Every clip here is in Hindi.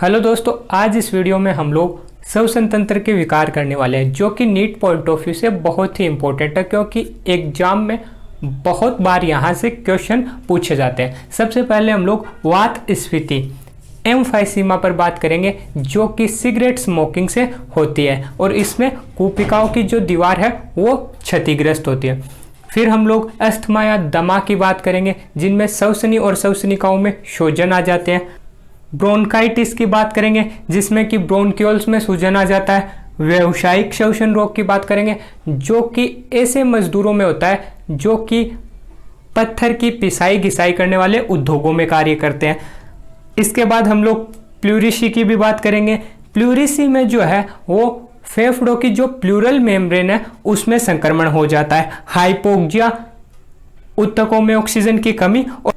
हेलो दोस्तों, आज इस वीडियो में हम लोग श्वसन तंत्र के विकार करने वाले हैं, जो कि नीट पॉइंट ऑफ व्यू से बहुत ही इंपॉर्टेंट है, क्योंकि एग्जाम में बहुत बार यहाँ से क्वेश्चन पूछे जाते हैं। सबसे पहले हम लोग वात स्फीति एम्फाइसीमा पर बात करेंगे, जो कि सिगरेट स्मोकिंग से होती है और इसमें कुपिकाओं की जो दीवार है वो क्षतिग्रस्त होती है। फिर हम लोग अस्थमा या दमा की बात करेंगे, जिनमें श्वसनी और श्वसनिकाओं में सूजन आ जाते हैं। ब्रोंकाइटिस की बात करेंगे, जिसमें कि ब्रोंक्यूल्स में सूजन आ जाता है। व्यावसायिक श्वसन रोग की बात करेंगे, जो कि ऐसे मजदूरों में होता है जो कि पत्थर की पिसाई घिसाई करने वाले उद्योगों में कार्य करते हैं। इसके बाद हम लोग प्लूरिसी की भी बात करेंगे। प्लूरिसी में जो है वो फेफड़ों की जो प्लूरल मेम्ब्रेन है उसमें संक्रमण हो जाता है। हाइपोक्सिया, ऊतकों में ऑक्सीजन की कमी। और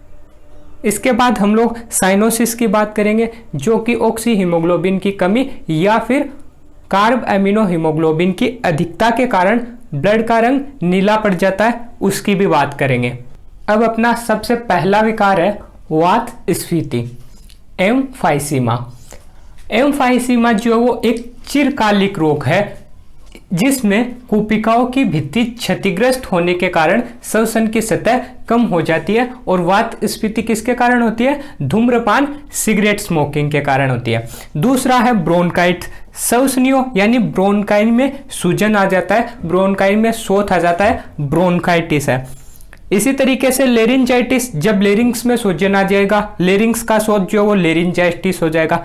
इसके बाद हम लोग साइनोसिस की बात करेंगे, जो कि ऑक्सी हीमोग्लोबिन की कमी या फिर कार्ब एमिनो हीमोग्लोबिन की अधिकता के कारण ब्लड का रंग नीला पड़ जाता है, उसकी भी बात करेंगे। अब अपना सबसे पहला विकार है वात स्फीति एम्फाइसीमा। एम्फाइसीमा जो वो एक चिरकालिक रोग है, जिसमें कुपिकाओं की भित्ति क्षतिग्रस्त होने के कारण श्वसन की सतह कम हो जाती है। और वात स्फीति किसके कारण होती है? धूम्रपान, सिगरेट स्मोकिंग के कारण होती है। दूसरा है ब्रोंकाइट। श्वसनियों यानी ब्रोंकाइन में सूजन आ जाता है, ब्रोंकाइन में शोथ आ जाता है, ब्रोंकाइटिस है। इसी तरीके से लेरिंजाइटिस, जब लेरिंग्स में सूजन आ जाएगा, लेरिंग्स का शोथ जो वो लेरिंजाइटिस हो जाएगा।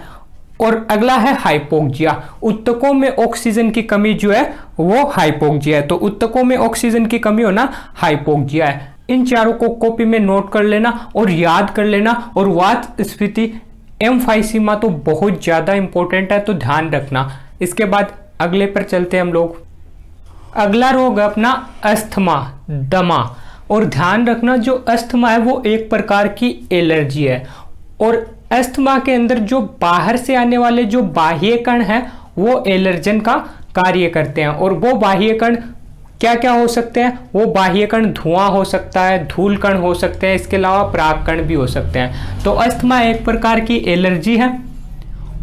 और अगला है हाइपोक्सिया। ऊतकों में ऑक्सीजन की कमी जो है वो हाइपोक्सिया है। तो ऊतकों में ऑक्सीजन की कमी होना हाइपोक्सिया है। इन चारों को कॉपी में नोट कर लेना और याद कर लेना। और वात स्फीति एम्फाइसीमा तो बहुत ज्यादा इंपॉर्टेंट है, तो ध्यान रखना। इसके बाद अगले पर चलते हैं हम लोग। अगला रोग है अपना अस्थमा, दमा। और ध्यान रखना, जो अस्थमा है वो एक प्रकार की एलर्जी है। और अस्थमा के अंदर जो बाहर से आने वाले जो बाह्य कण हैं वो एलर्जन का कार्य करते हैं। और वो बाह्य कण क्या क्या हो सकते हैं? वो बाह्य कण धुआं हो सकता है, धूल कण हो सकते हैं, इसके अलावा पराग कण भी हो सकते हैं। तो अस्थमा एक प्रकार की एलर्जी है।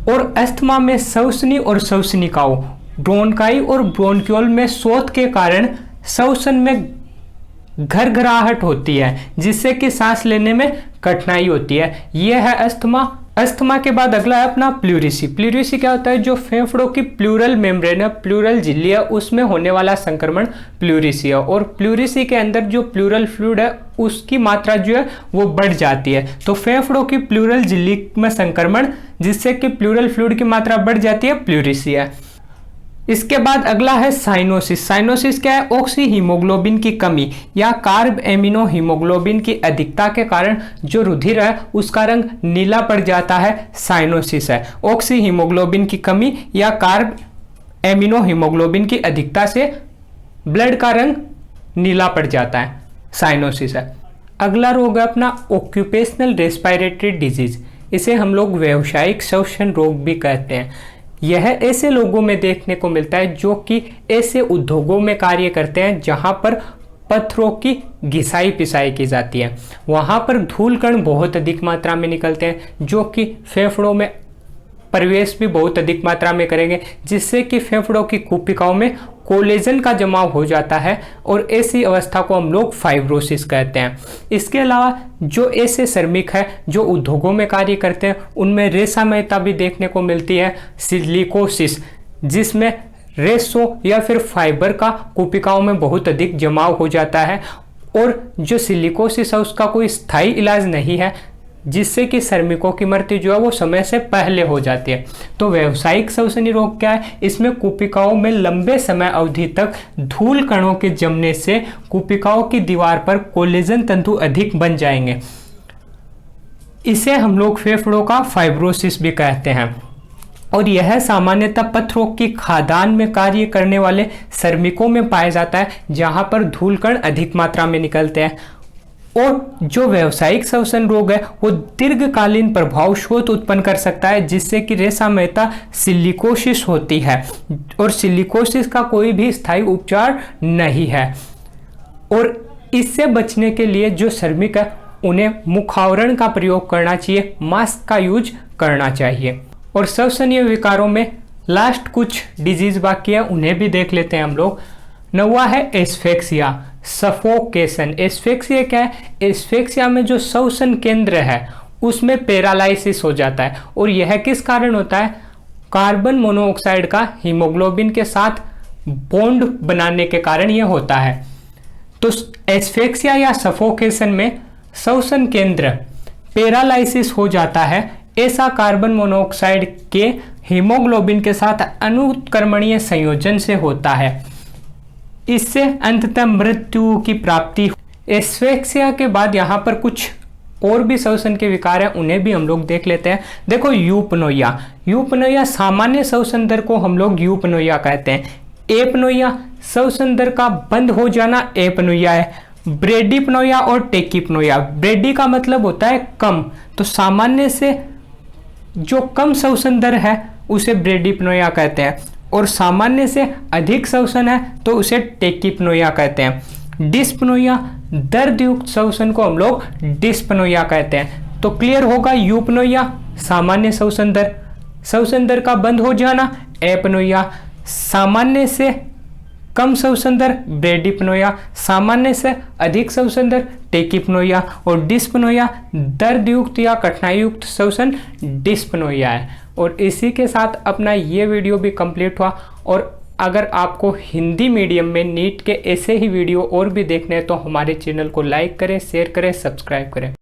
और अस्थमा में श्वसनी और श्वसनिकाओं, ब्रोंकाई और ब्रोंक्यूल में शोथ के कारण श्वसन में घरघराहट होती है, जिससे कि सांस लेने में कठिनाई होती है। यह है अस्थमा। अस्थमा के बाद अगला है अपना प्लूरिसी। प्लूरिसी क्या होता है? जो फेफड़ों की प्लूरल मेम्ब्रेन है, प्लूरल झिल्ली है, उसमें होने वाला संक्रमण प्लूरिसी है। और प्लूरिसी के अंदर जो प्लूरल फ्लूइड है उसकी मात्रा जो है वो बढ़ जाती है। तो फेफड़ों की प्लूरल झिल्ली में संक्रमण, जिससे कि प्लूरल फ्लूइड की मात्रा बढ़ जाती है, प्लूरिसी है। इसके बाद अगला है साइनोसिस। साइनोसिस क्या है? ऑक्सी हीमोग्लोबिन की कमी या कार्ब एमिनो हीमोग्लोबिन की अधिकता के कारण जो रुधिर है उसका रंग नीला पड़ जाता है, साइनोसिस है। ऑक्सी हीमोग्लोबिन की कमी या कार्ब एमिनो हीमोग्लोबिन की अधिकता से ब्लड का रंग नीला पड़ जाता है, साइनोसिस है। अगला रोग है अपना ऑक्यूपेशनल रेस्पिरेटरी डिजीज। इसे हम लोग व्यावसायिक श्वसन रोग भी कहते हैं। यह ऐसे लोगों में देखने को मिलता है जो कि ऐसे उद्योगों में कार्य करते हैं जहां पर पत्थरों की घिसाई पिसाई की जाती है। वहां पर धूल कण बहुत अधिक मात्रा में निकलते हैं, जो कि फेफड़ों में प्रवेश भी बहुत अधिक मात्रा में करेंगे, जिससे कि फेफड़ों की कुपिकाओं में कोलेजन का जमाव हो जाता है। और ऐसी अवस्था को हम लोग फाइब्रोसिस कहते हैं। इसके अलावा जो ऐसे श्रमिक है जो उद्योगों में कार्य करते हैं, उनमें रेशा भी देखने को मिलती है, सिलिकोसिस, जिसमें रेशो या फिर फाइबर का कुपिकाओं में बहुत अधिक जमाव हो जाता है। और जो सिलिकोसिस है उसका कोई स्थायी इलाज नहीं है, जिससे कि श्रमिकों की मृत्यु जो है वो समय से पहले हो जाती है। तो व्यावसायिक श्वसनी रोग क्या है? इसमें कुपिकाओं में लंबे समय अवधि तक धूल कणों के जमने से कुपिकाओं की दीवार पर कोलेजन तंतु अधिक बन जाएंगे। इसे हम लोग फेफड़ों का फाइब्रोसिस भी कहते हैं। और यह सामान्यतः पत्थरों की खादान में कार्य करने वाले श्रमिकों में पाया जाता है, जहां पर धूल कण अधिक मात्रा में निकलते हैं। और जो व्यावसायिक श्वसन रोग है वो दीर्घकालीन प्रभाव शोथ उत्पन्न कर सकता है, जिससे कि रेशा मेहता सिलिकोसिस होती है। और सिलिकोसिस का कोई भी स्थायी उपचार नहीं है। और इससे बचने के लिए जो श्रमिक है उन्हें मुखावरण का प्रयोग करना चाहिए, मास्क का यूज करना चाहिए। और श्वसनीय विकारों में लास्ट कुछ डिजीज बाकी है, उन्हें भी देख लेते हैं हम लोग। नौवा है एस्फेक्सिया, सफोकेशन। एस्फेक्सिया क्या है? एस्फेक्सिया में जो श्वसन केंद्र है उसमें पैरालाइसिस हो जाता है, और यह किस कारण होता है? कार्बन मोनोऑक्साइड का हीमोग्लोबिन के साथ बॉन्ड बनाने के कारण यह होता है। तो एस्फेक्सिया या सफोकेशन में श्वसन केंद्र पैरालाइसिस हो जाता है। ऐसा कार्बन मोनोऑक्साइड के हीमोग्लोबिन के साथ अनुत्क्रमणीय संयोजन से होता है। इससे अंततः मृत्यु की प्राप्ति। एस्फेक्सिया के बाद यहाँ पर कुछ और भी श्वसन के विकार हैं, उन्हें भी हम लोग देख लेते हैं। देखो यूपनोइया, यूपनोइया सामान्य श्वसन दर को हम लोग यूपनोइया कहते हैं। एपनोइया श्वसन दर का बंद हो जाना एपनोइया है। ब्रेडीपनोइया और टेकीपनोइया, ब्रेडी का मतलब होता है कम, तो सामान्य से जो कम श्वसन दर है उसे ब्रेडीपनोइया कहते हैं, और सामान्य से अधिक श्वसन है तो उसे टेकीपनोइया कहते हैं। डिस्पनोइया, दर्द युक्त श्वसन को हम लोग डिस्पनोइया कहते हैं। तो क्लियर होगा, यूपनोइया सामान्य श्वसन दर का बंद हो जाना एपनोइया, सामान्य से कम श्वसन दर ब्रेडीपनोइया, सामान्य से अधिक श्वसन दर टेकीपनोइया, और डिस्पनोइया दर्द युक्त या कठिनाई युक्त श्वसन डिस्पनोइया है। और इसी के साथ अपना ये वीडियो भी कंप्लीट हुआ। और अगर आपको हिंदी मीडियम में नीट के ऐसे ही वीडियो और भी देखने हैं तो हमारे चैनल को लाइक करें, शेयर करें, सब्सक्राइब करें।